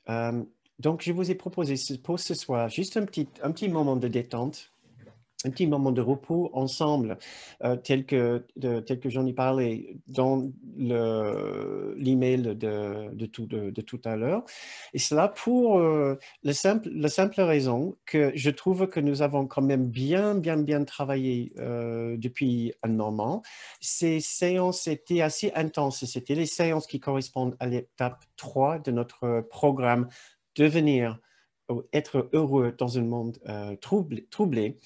Euh, donc, je vous ai proposé pour ce soir juste un petit moment de détente, un petit moment de repos ensemble, tel que j'en ai parlé dans l'email de tout à l'heure. Et cela pour la simple raison que je trouve que nous avons quand même bien travaillé depuis un moment. Ces séances étaient assez intenses. C'était les séances qui correspondent à l'étape 3 de notre programme Devenir, être heureux dans un monde troublé.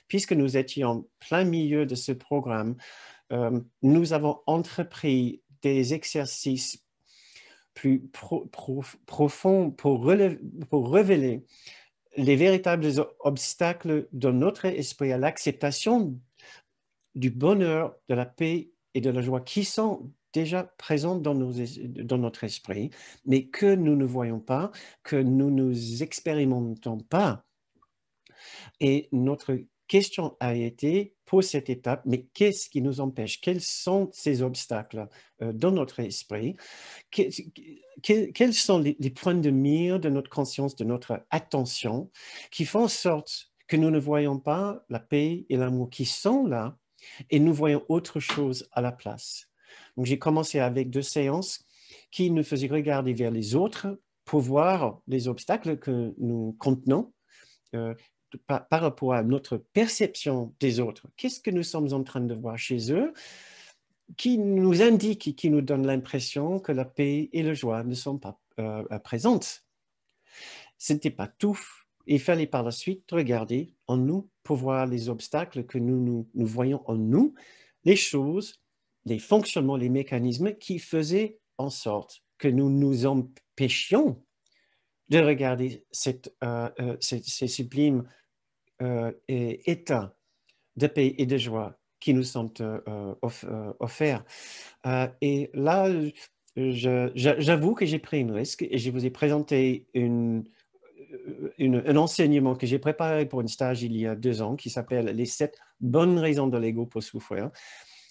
Puisque nous étions plein milieu de ce programme, nous avons entrepris des exercices plus profonds pour révéler les véritables obstacles de notre esprit à l'acceptation du bonheur, de la paix et de la joie qui sont déjà présents dans notre esprit, mais que nous ne voyons pas, que nous ne expérimentons pas. Et notre question a été, pour cette étape, mais qu'est-ce qui nous empêche? Quels sont ces obstacles dans notre esprit? Quels sont les points de mire de notre conscience, de notre attention, qui font en sorte que nous ne voyons pas la paix et l'amour qui sont là, et nous voyons autre chose à la place. Donc, j'ai commencé avec 2 séances qui nous faisaient regarder vers les autres pour voir les obstacles que nous contenons euh, par rapport à notre perception des autres. Qu'est-ce que nous sommes en train de voir chez eux qui nous indique, qui nous donne l'impression que la paix et la joie ne sont pas présentes. Ce n'était pas tout. Il fallait par la suite regarder en nous pour voir les obstacles que nous voyons en nous, les choses, les fonctionnements, les mécanismes qui faisaient en sorte que nous nous empêchions de regarder ces sublimes états de paix et de joie qui nous sont offerts. Et là, j'avoue que j'ai pris un risque et je vous ai présenté un enseignement que j'ai préparé pour un stage il y a 2 ans qui s'appelle « Les 7 bonnes raisons de l'ego pour souffrir ».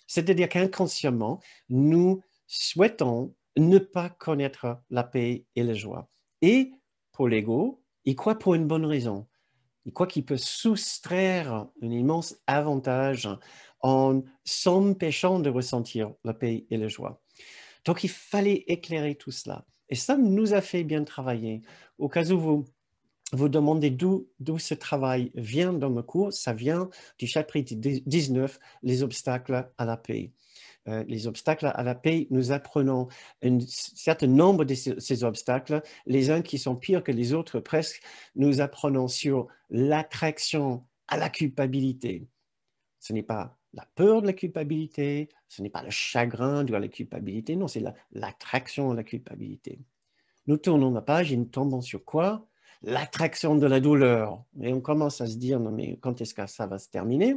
C'est-à-dire qu'inconsciemment, nous souhaitons ne pas connaître la paix et la joie. Et pour l'ego, il croit pour une bonne raison. Il croit qu'il peut soustraire un immense avantage en s'empêchant de ressentir la paix et la joie. Donc, il fallait éclairer tout cela. Et ça nous a fait bien travailler. Au cas où vous demandez d'où ce travail vient dans le cours, ça vient du chapitre 19, les obstacles à la paix. Les obstacles à la paix, nous apprenons un certain nombre de ces obstacles, les uns qui sont pires que les autres presque. Nous apprenons sur l'attraction à la culpabilité. Ce n'est pas la peur de la culpabilité, ce n'est pas le chagrin de la culpabilité, non, c'est l'attraction à la culpabilité. Nous tournons la page et nous tombons sur quoi? L'attraction de la douleur. Et on commence à se dire, non mais quand est-ce que ça va se terminer?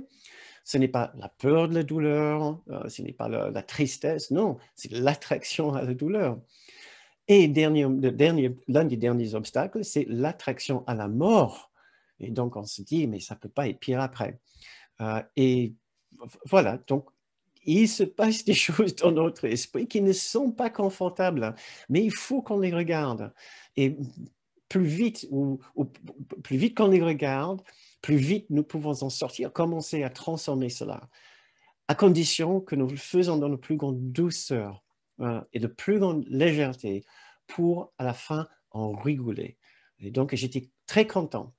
Ce n'est pas la peur de la douleur, ce n'est pas la tristesse, non, c'est l'attraction à la douleur. Et l'un des derniers obstacles, c'est l'attraction à la mort. Et donc, on se dit, mais ça ne peut pas être pire après. Et voilà, donc, il se passe des choses dans notre esprit qui ne sont pas confortables, mais il faut qu'on les regarde. Et plus vite, plus vite qu'on les regarde, plus vite nous pouvons en sortir, commencer à transformer cela, à condition que nous le faisons dans la plus grande douceur et de plus grande légèreté pour, à la fin, en rigoler. Et donc, j'étais très content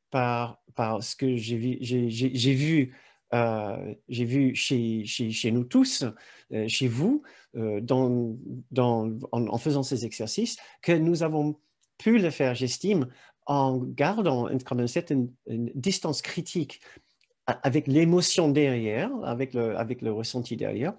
par ce que j'ai vu chez nous tous, chez vous, en faisant ces exercices, que nous avons pu le faire, j'estime, en gardant comme une certaine distance critique avec l'émotion derrière, avec le ressenti derrière.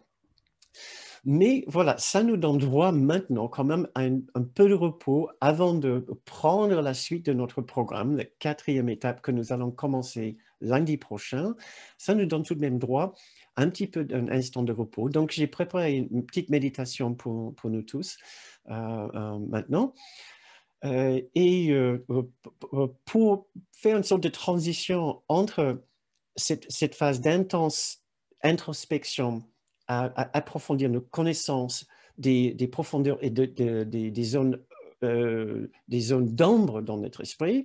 Mais voilà, ça nous donne droit maintenant quand même à un peu de repos avant de prendre la suite de notre programme, la 4e étape que nous allons commencer lundi prochain. Ça nous donne tout de même droit à un petit peu d'un instant de repos. Donc, j'ai préparé une petite méditation pour nous tous maintenant. Et pour faire une sorte de transition entre cette phase d'intense introspection à approfondir nos connaissances des profondeurs et des zones des zones d'ombre dans notre esprit,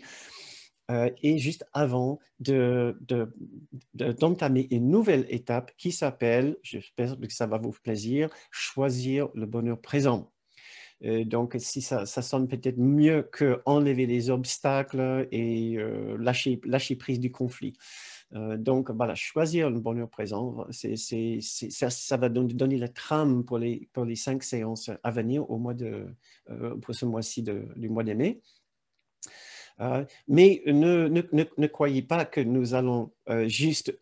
et juste avant d'entamer une nouvelle étape qui s'appelle, j'espère que ça va vous faire plaisir, choisir le bonheur présent. Donc, si ça sonne peut-être mieux que enlever les obstacles et lâcher prise du conflit. Donc, voilà, choisir le bonheur présent, ça va donner la trame pour les 5 séances à venir pour ce mois-ci du mois de mai. Mais ne croyez pas que nous allons juste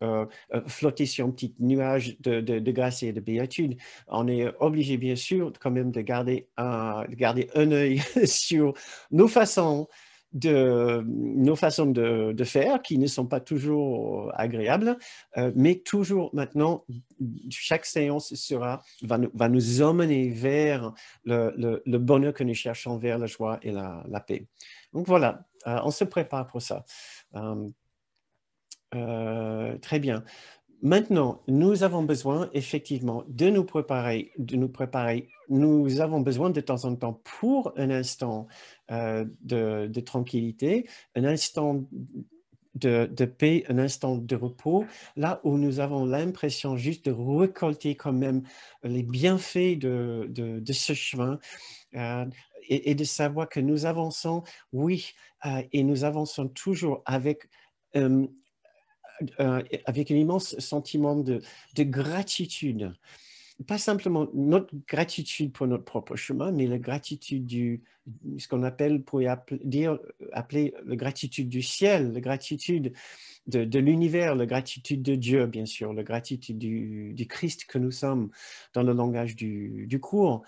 flotter sur un petit nuage de grâce et de béatitude. On est obligé, bien sûr, quand même de garder un œil sur nos façons de faire qui ne sont pas toujours agréables, mais toujours maintenant, chaque séance va nous emmener vers le bonheur que nous cherchons, vers la joie et la paix. Donc voilà, on se prépare pour ça. Très bien. Maintenant, nous avons besoin effectivement de nous préparer. Nous avons besoin de temps en temps pour un instant de tranquillité, un instant de paix, un instant de repos, là où nous avons l'impression juste de récolter quand même les bienfaits de ce chemin. Et de savoir que nous avançons, oui, et nous avançons toujours avec un immense sentiment de gratitude. Pas simplement notre gratitude pour notre propre chemin, mais la gratitude ce qu'on pourrait appeler la gratitude du ciel, la gratitude de l'univers, la gratitude de Dieu, bien sûr, la gratitude du Christ que nous sommes dans le langage du cours.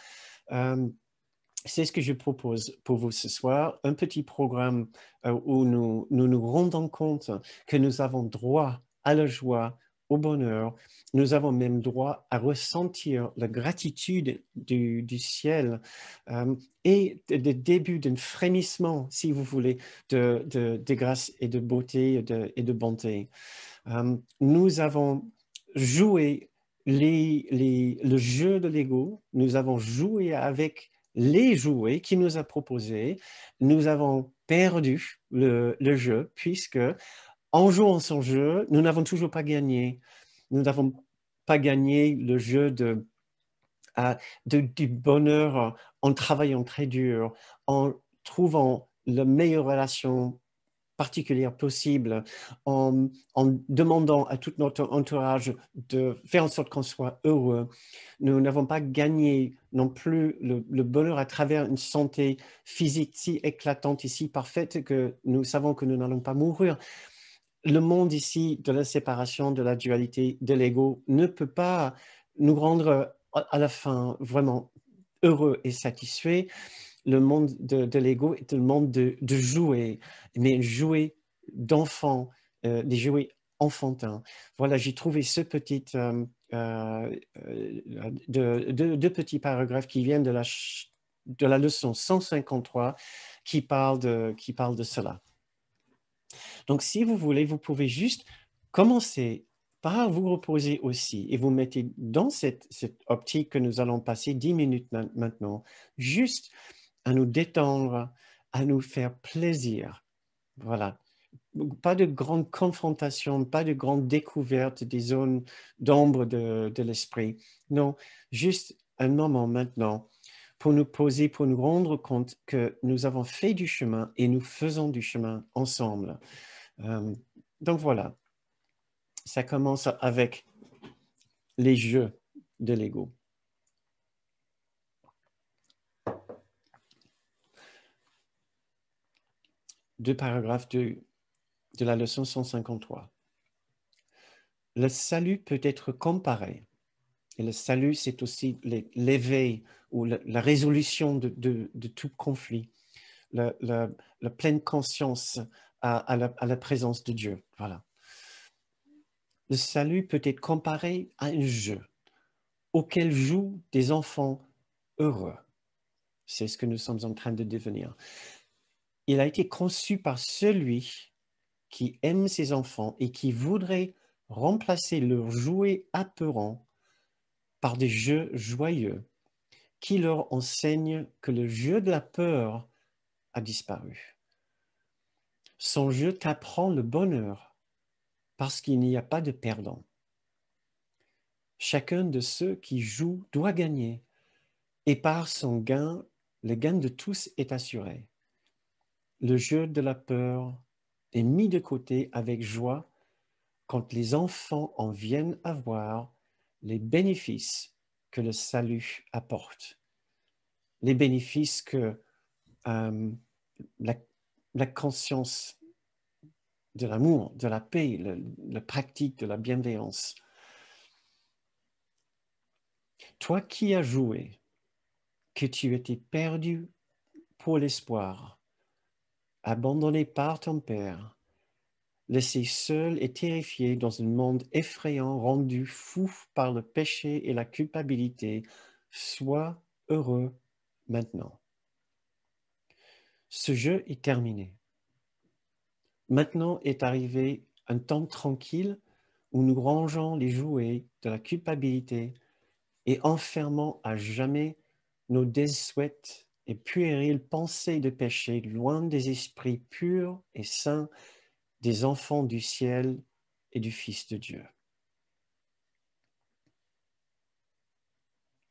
C'est ce que je propose pour vous ce soir, un petit programme où nous rendons compte que nous avons droit à la joie, au bonheur. Nous avons même droit à ressentir la gratitude du ciel et le début d'un frémissement, si vous voulez, de grâce et de beauté et de bonté. Nous avons joué le jeu de l'ego, nous avons joué avec les jouets qu'il nous a proposés. Nous avons perdu le jeu puisque en jouant son jeu, nous n'avons toujours pas gagné. Nous n'avons pas gagné le jeu du bonheur en travaillant très dur, en trouvant la meilleure relation particulière possible, en demandant à tout notre entourage de faire en sorte qu'on soit heureux. Nous n'avons pas gagné non plus le bonheur à travers une santé physique si éclatante et si parfaite que nous savons que nous n'allons pas mourir. Le monde ici de la séparation, de la dualité, de l'ego ne peut pas nous rendre à la fin vraiment heureux et satisfaits. Le monde de l'ego est un monde de jouets, mais jouets d'enfants, des jouets enfantins. Voilà, j'ai trouvé deux petits paragraphes qui viennent de la leçon 153 qui parlent de cela. Donc, si vous voulez, vous pouvez juste commencer par vous reposer aussi et vous mettez dans cette optique que nous allons passer 10 minutes maintenant, juste à nous détendre, à nous faire plaisir. Voilà. Pas de grande confrontation, pas de grande découverte des zones d'ombre de l'esprit. Non, juste un moment maintenant pour nous poser, pour nous rendre compte que nous avons fait du chemin et nous faisons du chemin ensemble. Donc voilà, ça commence avec les jeux de l'ego. Deux paragraphes de la leçon 153. Le salut peut être comparé. Et le salut, c'est aussi l'éveil ou la résolution de tout conflit, la pleine conscience à la présence de Dieu. Voilà. Le salut peut être comparé à un jeu auquel jouent des enfants heureux. C'est ce que nous sommes en train de devenir. Il a été conçu par celui qui aime ses enfants et qui voudrait remplacer leurs jouets apeurants par des jeux joyeux qui leur enseignent que le jeu de la peur a disparu. Son jeu t'apprend le bonheur parce qu'il n'y a pas de perdant. Chacun de ceux qui jouent doit gagner et par son gain, le gain de tous est assuré. Le jeu de la peur est mis de côté avec joie quand les enfants en viennent à voir les bénéfices que le salut apporte. Les bénéfices que la, la conscience de l'amour, de la paix, la pratique de la bienveillance. Toi qui as joué, que tu étais perdu pour l'espoir, abandonné par ton père, laissé seul et terrifié dans un monde effrayant, rendu fou par le péché et la culpabilité, sois heureux maintenant. Ce jeu est terminé. Maintenant est arrivé un temps tranquille où nous rangeons les jouets de la culpabilité et enfermons à jamais nos désuètes et puériles pensées de péché loin des esprits purs et saints des enfants du ciel et du Fils de Dieu.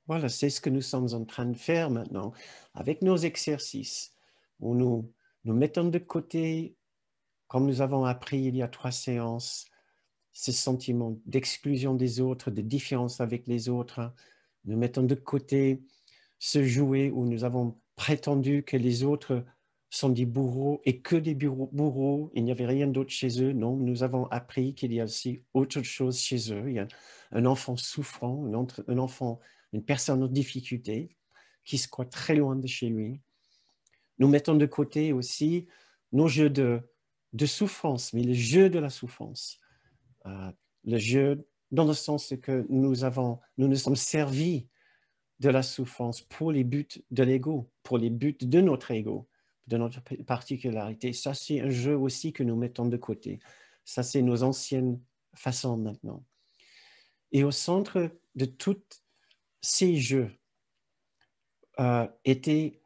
Voilà, c'est ce que nous sommes en train de faire maintenant avec nos exercices, où nous mettons de côté, comme nous avons appris il y a 3 séances, ce sentiment d'exclusion des autres, de différence avec les autres. Nous mettons de côté ce jouet où nous avons prétendu que les autres sont des bourreaux et que des bourreaux, il n'y avait rien d'autre chez eux. Non, nous avons appris qu'il y a aussi autre chose chez eux. Il y a un enfant souffrant, un enfant, une personne en difficulté qui se croit très loin de chez lui. Nous mettons de côté aussi nos jeux de souffrance, mais le jeu de la souffrance. Le jeu dans le sens que nous nous sommes servis de la souffrance pour les buts de l'ego, pour les buts de notre ego, de notre particularité. Ça, c'est un jeu aussi que nous mettons de côté. Ça, c'est nos anciennes façons maintenant. Et au centre de tous ces jeux était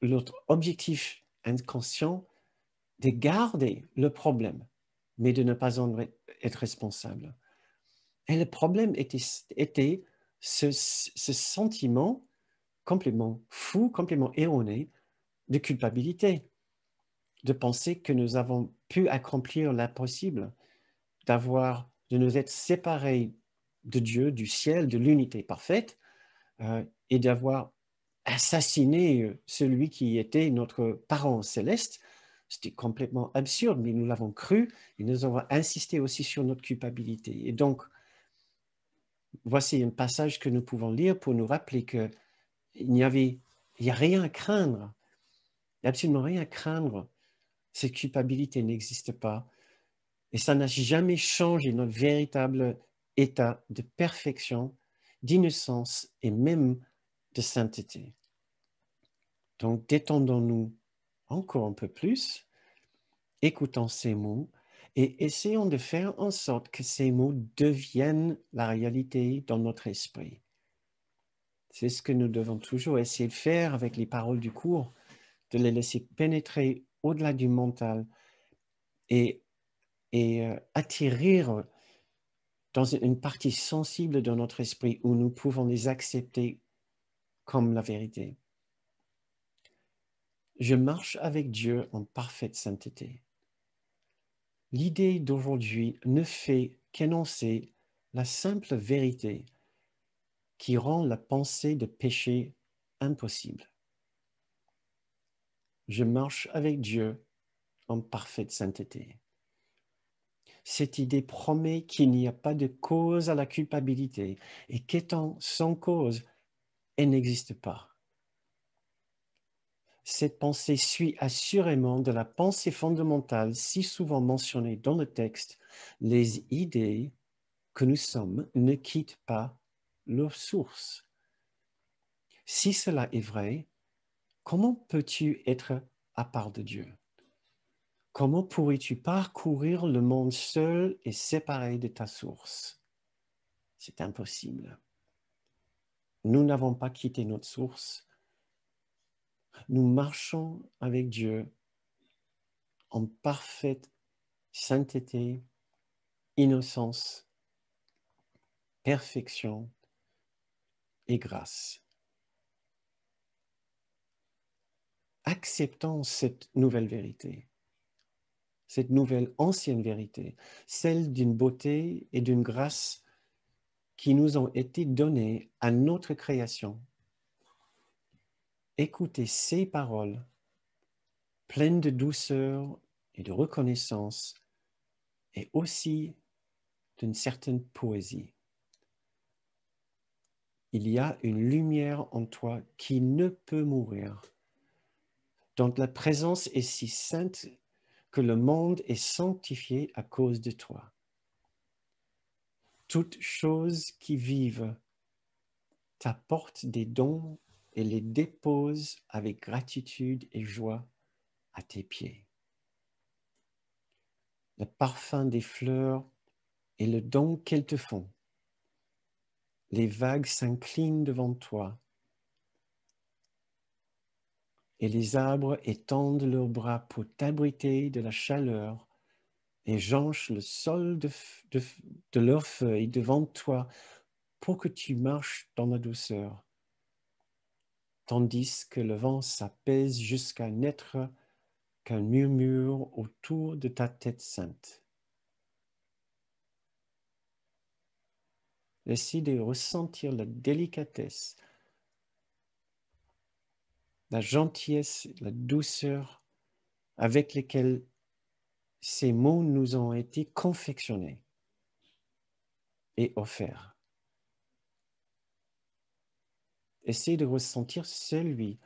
notre objectif inconscient de garder le problème, mais de ne pas en être responsable. Et le problème était ce sentiment complètement fou, complètement erroné de culpabilité, de penser que nous avons pu accomplir l'impossible, de nous être séparés de Dieu, du ciel, de l'unité parfaite, et d'avoir assassiné celui qui était notre parent céleste. C'était complètement absurde, mais nous l'avons cru et nous avons insisté aussi sur notre culpabilité. Et donc, voici un passage que nous pouvons lire pour nous rappeler qu'il n'y a rien à craindre, absolument rien à craindre. Cette culpabilité n'existe pas et ça n'a jamais changé notre véritable état de perfection, d'innocence et même de sainteté. Donc, détendons-nous encore un peu plus, écoutons ces mots et essayons de faire en sorte que ces mots deviennent la réalité dans notre esprit. C'est ce que nous devons toujours essayer de faire avec les paroles du cours, de les laisser pénétrer au-delà du mental et atterrir dans une partie sensible de notre esprit où nous pouvons les accepter comme la vérité. Je marche avec Dieu en parfaite sainteté. L'idée d'aujourd'hui ne fait qu'énoncer la simple vérité qui rend la pensée de péché impossible. Je marche avec Dieu en parfaite sainteté. Cette idée promet qu'il n'y a pas de cause à la culpabilité et qu'étant sans cause, elle n'existe pas. Cette pensée suit assurément de la pensée fondamentale si souvent mentionnée dans le texte. Les idées que nous sommes ne quittent pas leur source. Si cela est vrai, comment peux-tu être à part de Dieu? Comment pourrais-tu parcourir le monde seul et séparé de ta source? C'est impossible. Nous n'avons pas quitté notre source. Nous marchons avec Dieu en parfaite sainteté, innocence, perfection et grâce. Acceptons cette nouvelle vérité, cette nouvelle ancienne vérité, celle d'une beauté et d'une grâce qui nous ont été données à notre création. Écoutez ces paroles pleines de douceur et de reconnaissance et aussi d'une certaine poésie. Il y a une lumière en toi qui ne peut mourir, dont la présence est si sainte que le monde est sanctifié à cause de toi. Toutes choses qui vivent t'apportent des dons et les déposent avec gratitude et joie à tes pieds. Le parfum des fleurs et le don qu'elles te font. Les vagues s'inclinent devant toi et les arbres étendent leurs bras pour t'abriter de la chaleur et jonchent le sol de leurs feuilles devant toi pour que tu marches dans la douceur, tandis que le vent s'apaise jusqu'à n'être qu'un murmure autour de ta tête sainte. Essaie de ressentir la délicatesse, la gentillesse, la douceur avec lesquelles ces mots nous ont été confectionnés et offerts. Essaie de ressentir celui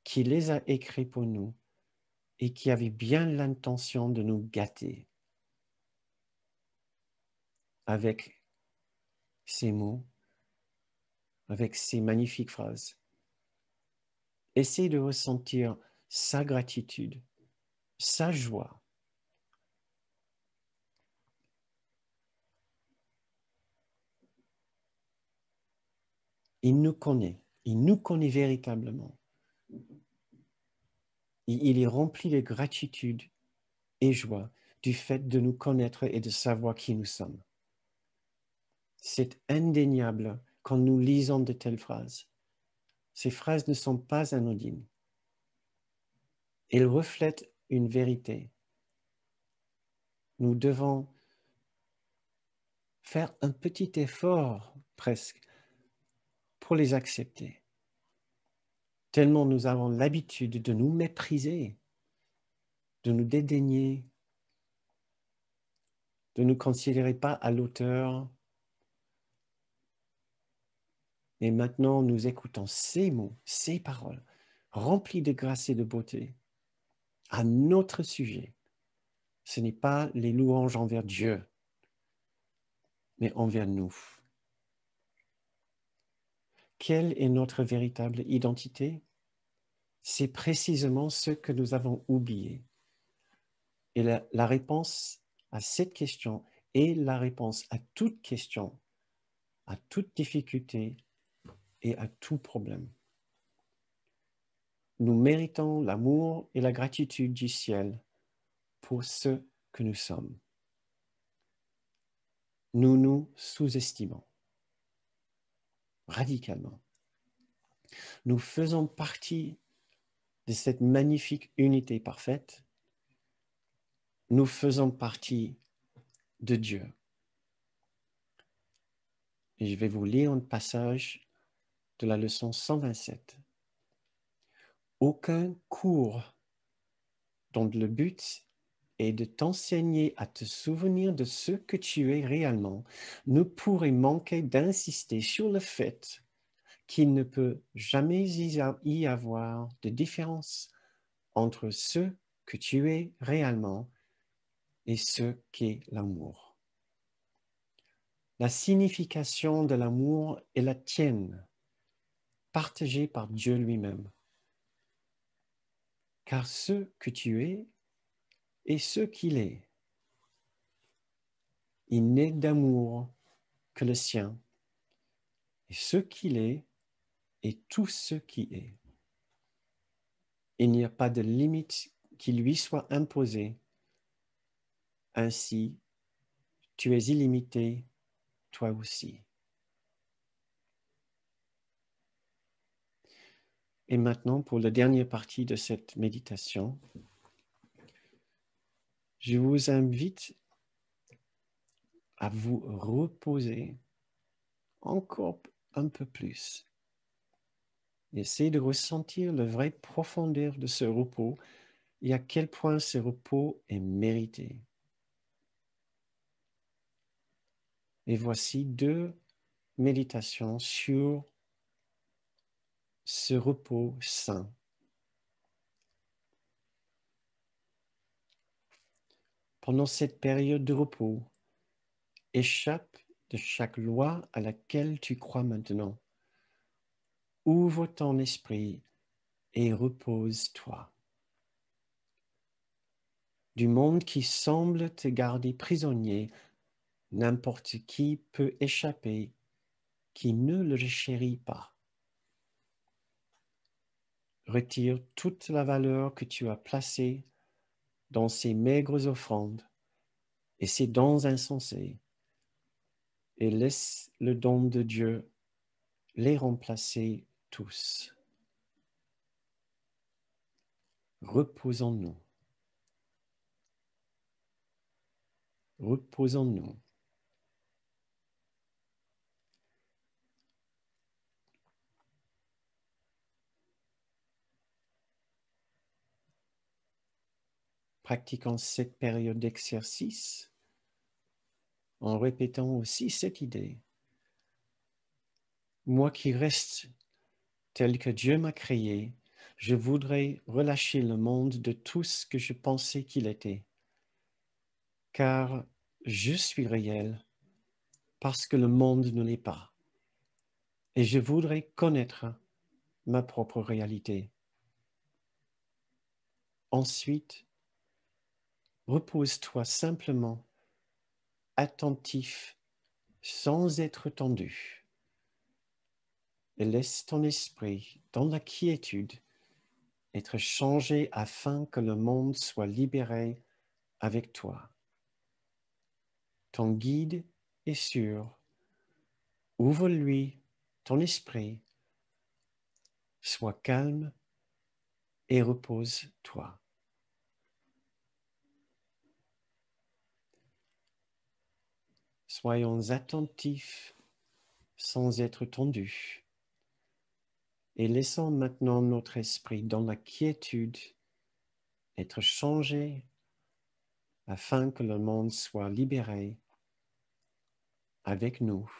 qui les a écrits pour nous et qui avait bien l'intention de nous gâter avec ces mots, avec ces magnifiques phrases. Essaie de ressentir sa gratitude, sa joie. Il nous connaît véritablement. Il est rempli de gratitude et joie du fait de nous connaître et de savoir qui nous sommes. C'est indéniable quand nous lisons de telles phrases. Ces phrases ne sont pas anodines. Elles reflètent une vérité. Nous devons faire un petit effort presque pour les accepter. Tellement nous avons l'habitude de nous mépriser, de nous dédaigner, de ne nous considérer pas à l'auteur. Et maintenant, nous écoutons ces mots, ces paroles, remplies de grâce et de beauté, à notre sujet. Ce n'est pas les louanges envers Dieu, mais envers nous. Quelle est notre véritable identité? C'est précisément ce que nous avons oublié. Et la réponse à cette question est la réponse à toute question, à toute difficulté et à tout problème. Nous méritons l'amour et la gratitude du ciel pour ce que nous sommes. Nous nous sous-estimons radicalement. Nous faisons partie de cette magnifique unité parfaite. Nous faisons partie de Dieu. Et je vais vous lire un passage de la leçon 127. Aucun cours dont le but est de t'enseigner à te souvenir de ce que tu es réellement ne pourrait manquer d'insister sur le fait qu'il ne peut jamais y avoir de différence entre ce que tu es réellement et ce qu'est l'amour. La signification de l'amour est la tienne, partagée par Dieu lui-même. Car ce que tu es est ce qu'il est. Il n'est d'amour que le sien, et ce qu'il est tout ce qui est. Il n'y a pas de limite qui lui soit imposée. Ainsi, tu es illimité, toi aussi. Et maintenant, pour la dernière partie de cette méditation, je vous invite à vous reposer encore un peu plus. Essayez de ressentir la vraie profondeur de ce repos et à quel point ce repos est mérité. Et voici 2 méditations sur ce repos sain. Pendant cette période de repos, échappe de chaque loi à laquelle tu crois maintenant. Ouvre ton esprit et repose-toi. Du monde qui semble te garder prisonnier, n'importe qui peut échapper, qui ne le chérit pas. Retire toute la valeur que tu as placée dans ces maigres offrandes et ces dons insensés, et laisse le don de Dieu les remplacer tous. Reposons-nous. Reposons-nous. Pratiquons cette période d'exercice en répétant aussi cette idée. Moi qui reste tel que Dieu m'a créé, je voudrais relâcher le monde de tout ce que je pensais qu'il était, car je suis réel parce que le monde ne l'est pas, et je voudrais connaître ma propre réalité. Ensuite, repose-toi simplement, attentif, sans être tendu, et laisse ton esprit dans la quiétude être changé afin que le monde soit libéré avec toi. Ton guide est sûr. Ouvre-lui ton esprit, sois calme et repose-toi. Soyons attentifs sans être tendus et laissons maintenant notre esprit dans la quiétude être changé afin que le monde soit libéré avec nous.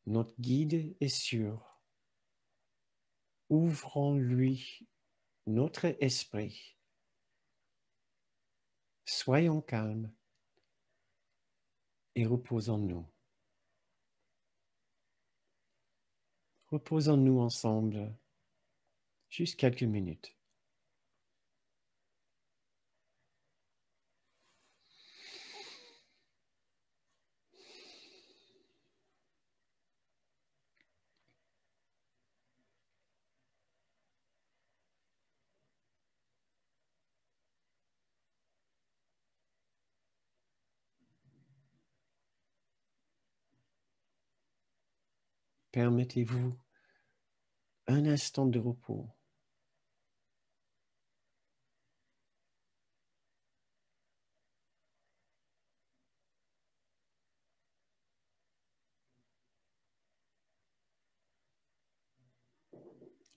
Notre guide est sûr. Ouvrons-lui notre esprit. Soyons calmes et reposons-nous. Reposons-nous ensemble juste quelques minutes. Permettez-vous un instant de repos.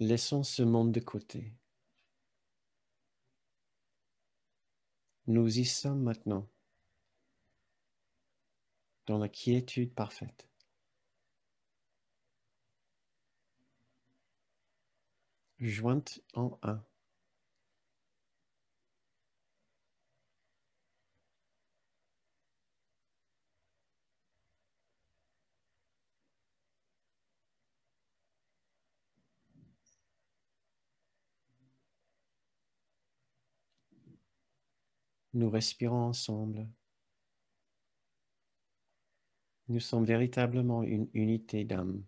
Laissons ce monde de côté. Nous y sommes maintenant, dans la quiétude parfaite. Jointes en un. Nous respirons ensemble. Nous sommes véritablement une unité d'âme,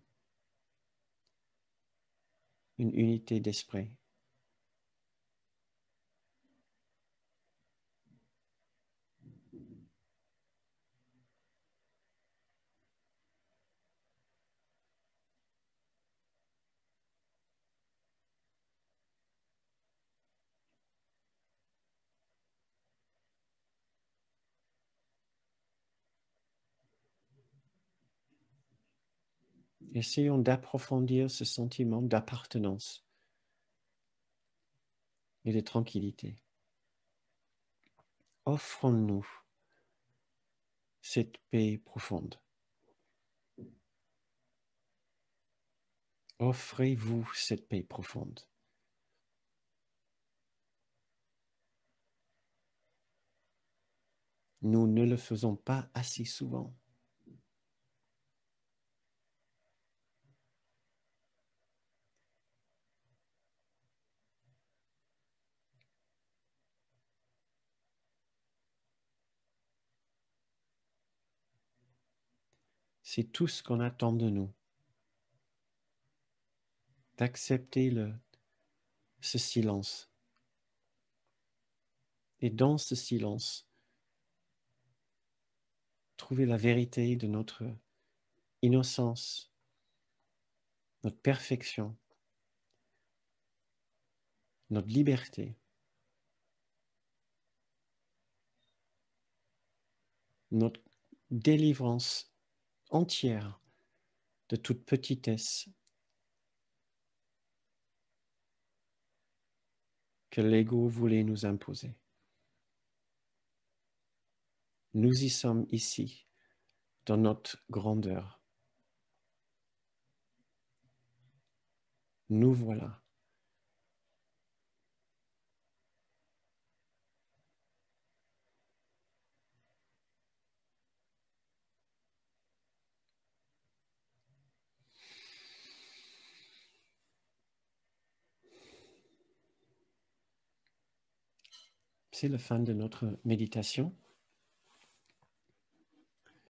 une unité d'esprit. Essayons d'approfondir ce sentiment d'appartenance et de tranquillité. Offrons-nous cette paix profonde. Offrez-vous cette paix profonde. Nous ne le faisons pas assez souvent. C'est tout ce qu'on attend de nous, d'accepter ce silence. Et dans ce silence, trouver la vérité de notre innocence, notre perfection, notre liberté, notre délivrance entière de toute petitesse que l'ego voulait nous imposer. Nous y sommes ici, dans notre grandeur. Nous voilà. C'est la fin de notre méditation.